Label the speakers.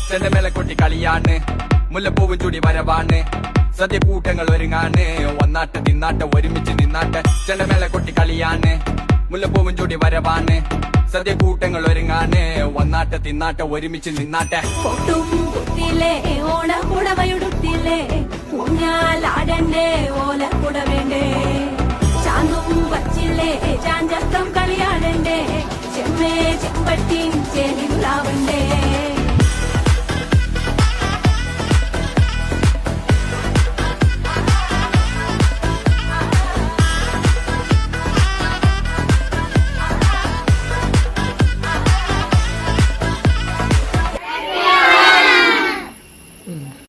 Speaker 1: ചെണ്ടമേള കൊട്ടി കളിയാണ് മുല്ലപ്പൂവും ചൂടി വരവാണ് സദ്യ കൂട്ടങ്ങൾ ഒരുങ്ങാണ് ഒന്നാട്ട് തിന്നാട്ട് ഒരുമിച്ച് നിന്നാട്ട് ചെണ്ടമേള കൊട്ടി കളിയാണ് മുല്ലപ്പൂവും ചൂടി വരവാണ് സദ്യ കൂട്ടങ്ങൾ ഒരുങ്ങാണ് ഒന്നാട്ട് തിന്നാട്ട് ഒരുമിച്ച് നിന്നാട്ടെ
Speaker 2: ഓണപ്പുടവയുടുത്തില്ലേ ഊഞ്ഞാലാടണ്ടേ ഓലക്കുട വേണ്ടേ ചാന്തും വച്ചില്ലേ ചാഞ്ചക്കം കളിയാടണ്ടേ ചെമ്മേ ചെമ്പട്ടിൻ ചെലിലാവണ്ടേ